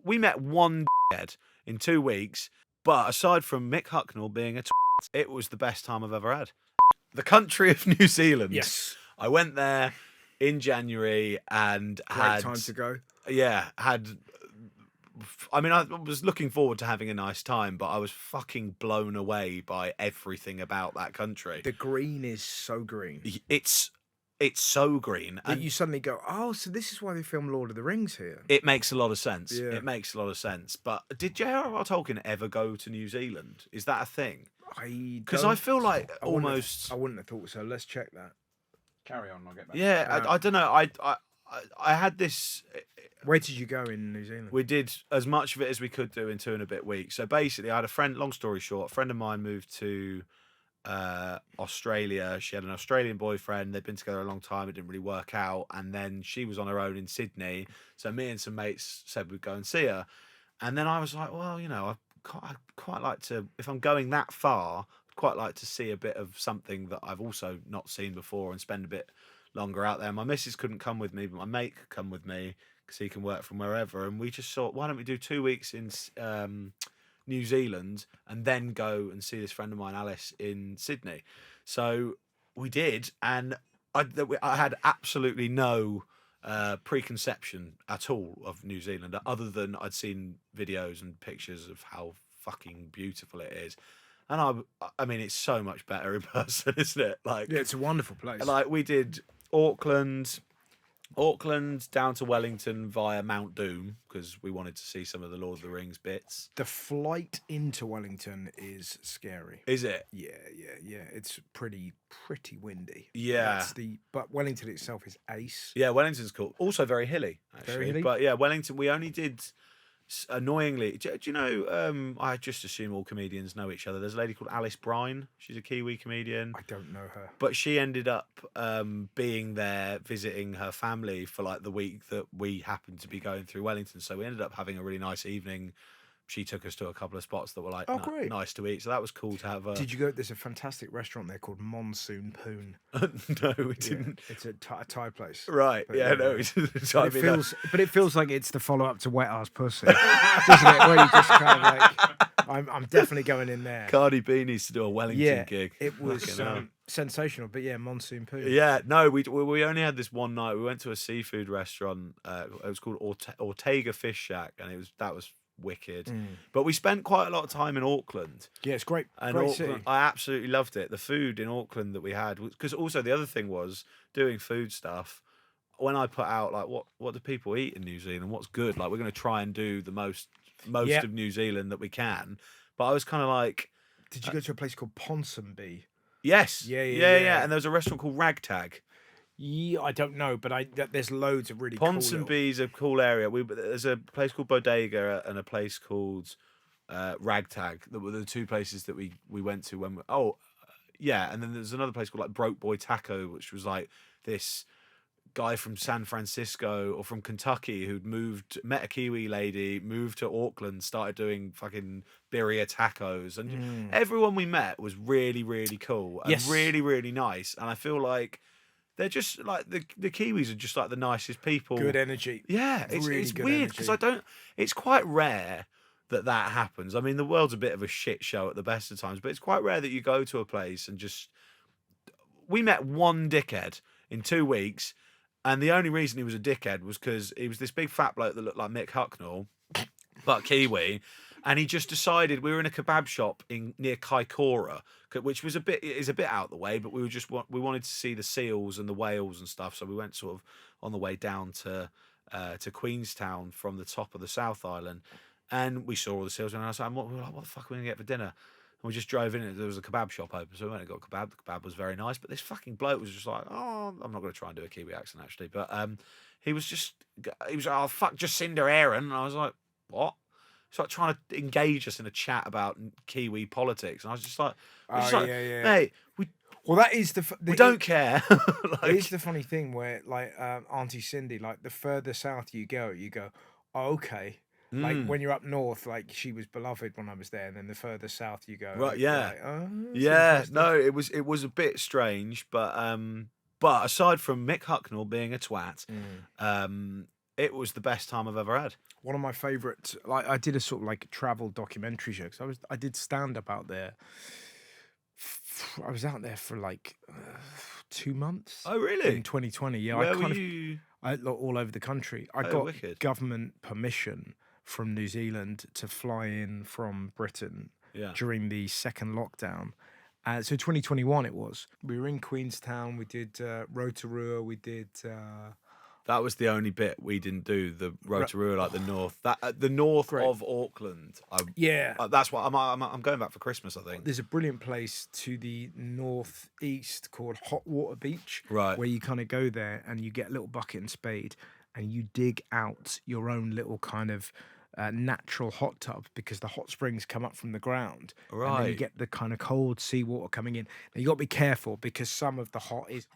we met one head in 2 weeks, but aside from Mick Hucknall being a twat, it was the best time I've ever had. The country of New Zealand. Yes. I went there in January and Great time to go. Yeah, I mean, I was looking forward to having a nice time, but I was fucking blown away by everything about that country. The green is so green. It's so green. That you suddenly go, oh, so this is why they film Lord of the Rings here. It makes a lot of sense. Yeah. It makes a lot of sense. But did J.R.R. Tolkien ever go to New Zealand? Is that a thing? Because I feel like I wouldn't have thought so. Let's check that. Carry on, I'll get back. Yeah, I don't know. I had this. Where did you go in New Zealand? We did as much of it as we could do in 2 and a bit weeks. So basically, I had a friend. Long story short, a friend of mine moved to Australia. She had an Australian boyfriend. They'd been together a long time. It didn't really work out, and then she was on her own in Sydney. So me and some mates said we'd go and see her. And then I was like, well, you know, I'd quite like to. If I'm going that far, I'd quite like to see a bit of something that I've also not seen before and spend a bit longer out there. My missus couldn't come with me, but my mate could come with me because he can work from wherever. And we just thought, why don't we do 2 weeks in New Zealand and then go and see this friend of mine, Alice, in Sydney. So we did, and I had absolutely no preconception at all of New Zealand, other than I'd seen videos and pictures of how fucking beautiful it is. And I mean, it's so much better in person, isn't it? Like, yeah, it's a wonderful place. Like, we did Auckland down to Wellington via Mount Doom because we wanted to see some of the Lord of the Rings bits. The flight into Wellington is scary. Is it? Yeah. It's pretty windy. Yeah. But Wellington itself is ace. Yeah, Wellington's cool. Also very hilly, actually. Very hilly? But yeah, Wellington, we only did, annoyingly, do you know, I just assume all comedians know each other. There's a lady called Alice Brine. She's a Kiwi comedian. I don't know her. But she ended up being there visiting her family for like the week that we happened to be going through Wellington. So we ended up having a really nice evening. She took us to a couple of spots that were like great. Nice to eat. So that was cool to have. Did you go? There's a fantastic restaurant there called Monsoon Poon. No, we didn't. Yeah, it's a Thai place. Right. But, yeah, no. But it feels like it's the follow-up to Wet Ass Pussy, doesn't it? Where you just kind of like, I'm definitely going in there. Cardi B needs to do a Wellington gig. It was sensational. But yeah, Monsoon Poon. Yeah, no, we only had this one night. We went to a seafood restaurant. It was called Ortega Fish Shack, and that was wicked. But we spent quite a lot of time in Auckland. Yeah, it's great. And great Auckland, city. I absolutely loved it. The food in Auckland that we had, because also the other thing was doing food stuff. When I put out like what do people eat in New Zealand, what's good, like we're going to try and do the most of New Zealand that we can. But I was kind of like, did you go to a place called Ponsonby? Yes. Yeah. And there was a restaurant called Ragtag. Yeah, I don't know, but there's loads of really Ponsonby's a cool area. There's a place called Bodega and a place called Ragtag. That were the two places that we went to when and then there's another place called like Broke Boy Taco, which was like this guy from San Francisco or from Kentucky who'd met a Kiwi lady, moved to Auckland, started doing fucking birria tacos, and everyone we met was really, really cool and really, really nice. And I feel like they're just like the Kiwis are just like the nicest people. Good energy. Yeah, really it's good weird because it's quite rare that happens. I mean, the world's a bit of a shit show at the best of times, but it's quite rare that you go to a place and just. We met one dickhead in 2 weeks. And the only reason he was a dickhead was because he was this big fat bloke that looked like Mick Hucknall, but Kiwi, and he just decided we were in a kebab shop near Kaikoura, which is a bit out the way, but we wanted to see the seals and the whales and stuff, so we went sort of on the way down to Queenstown from the top of the South Island, and we saw all the seals, and I was like, what the fuck are we gonna get for dinner? And we just drove in and there was a kebab shop open. So we went and got a kebab. The kebab was very nice. But this fucking bloke was just like, oh, I'm not going to try and do a Kiwi accent, actually. But he was like, oh, fuck Jacinda Ardern. And I was like, what? He's like trying to engage us in a chat about Kiwi politics. And I was just like, hey, well, that is we don't care. It is the funny thing where, like, Auntie Cindy, like, the further south you go, oh, okay. Like when you're up north, like she was beloved when I was there, and then the further south you go, right? Yeah, yeah. No, it was a bit strange, but aside from Mick Hucknall being a twat, it was the best time I've ever had. One of my favourite, like I did a sort of like travel documentary show because I did stand up out there. I was out there for like 2 months. Oh, really? In 2020, yeah. Where were you? All over the country. I Oh, got wicked. government permission from New Zealand to fly in from Britain Yeah. during the second lockdown. So 2021 it was. We were in Queenstown. We did Rotorua. We did. That was the only bit we didn't do. The Rotorua, like the north, the north Great. of Auckland. Yeah. That's what I'm going back for Christmas, I think. There's a brilliant place to the northeast called Hot Water Beach, Right. where you kind of go there and you get a little bucket and spade and you dig out your own little kind of natural hot tub because the hot springs come up from the ground. And then you Right. get the kind of cold seawater coming in. Now you got to be careful because some of the hot is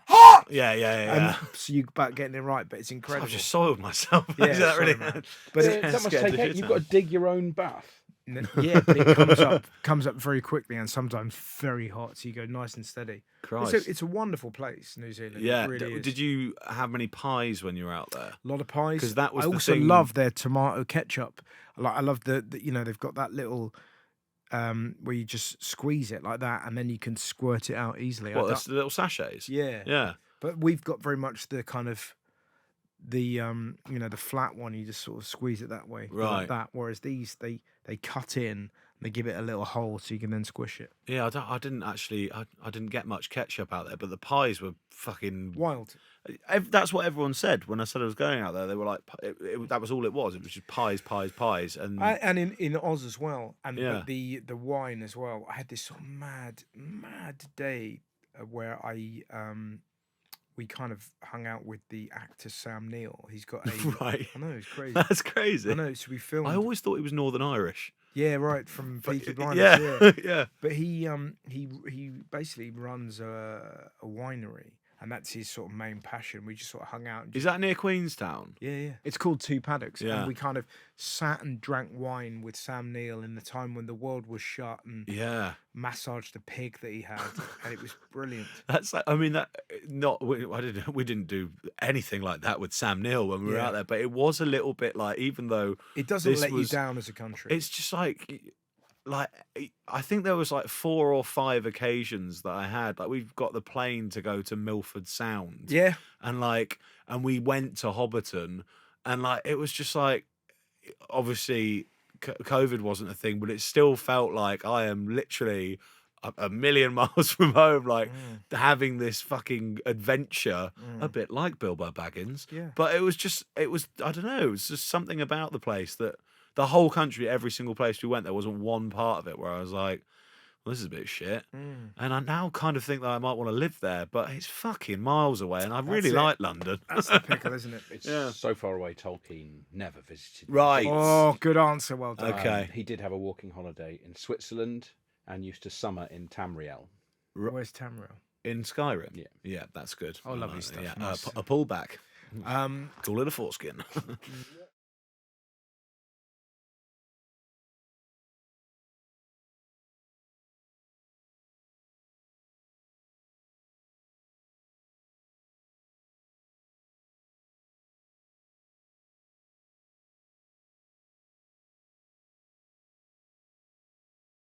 Yeah. and so you about getting it right, but it's incredible. I've just soiled myself. Yeah, Is that sorry, really? man. But That must scared take the it. shit You've out got of to dig your own bath. Yeah, but it comes up very quickly and sometimes very hot, so you go nice and steady. Christ. It's a wonderful place, New Zealand. Yeah. It really is. Did you have many pies when you were out there? A lot of pies. 'Cause that was I the also thing- love their tomato ketchup. I love the they've got that little where you just squeeze it like that and then you can squirt it out easily. What, that's the little sachets? Yeah. Yeah. But we've got very much the kind of the the flat one. You just sort of squeeze it that way, Right. like that. Whereas these they cut in. They give it a little hole so you can then squish it. Yeah, I didn't get much ketchup out there, but the pies were fucking Wild. That's what everyone said when I said I was going out there. They were like, that was all it was. It was just pies, and And in Oz as well, and Yeah. but the wine as well. I had this sort of mad day where we kind of hung out with the actor Sam Neill. He's got a right. I know it's crazy. That's crazy. I know. So we filmed. I always thought he was Northern Irish. Yeah, right from Peaky Blinders. Yeah, yeah. But he basically runs a winery, and that's his sort of main passion. We just sort of hung out. And Is that near Queenstown? yeah. It's called Two Paddocks, Yeah. and we kind of sat and drank wine with Sam Neill in the time when the world was shut, and Yeah. massaged a pig that he had, and it was brilliant. That's like, I mean, we didn't do anything like that with Sam Neill when we were Yeah. out there, but it was a little bit like, even though It doesn't This let you was- down as a country. it's just like I think there was like 4 or 5 occasions that I had. Like, we've got the plane to go to Milford Sound. Yeah, And we went to Hobbiton, and like, it was just like, obviously COVID wasn't a thing, but it still felt like I am literally a million miles from home, like having this fucking adventure, a bit like Bilbo Baggins. Yeah. But it was I don't know, it was just something about the place that the whole country, every single place we went, there wasn't one part of it where I was like, well, this is a bit shit. And I now kind of think that I might want to live there, but it's fucking miles away, and I really it. like London. that's the pickle, isn't it? It's Yeah. so far away, Tolkien never visited. Right. Oh, good answer. Well done. Okay. He did have a walking holiday in Switzerland and used to summer in Tamriel. Where's Tamriel? In Skyrim. Yeah. Yeah, that's good. Oh, I lovely like stuff. that. Yeah. Nice. A pullback. Um, Call it a foreskin.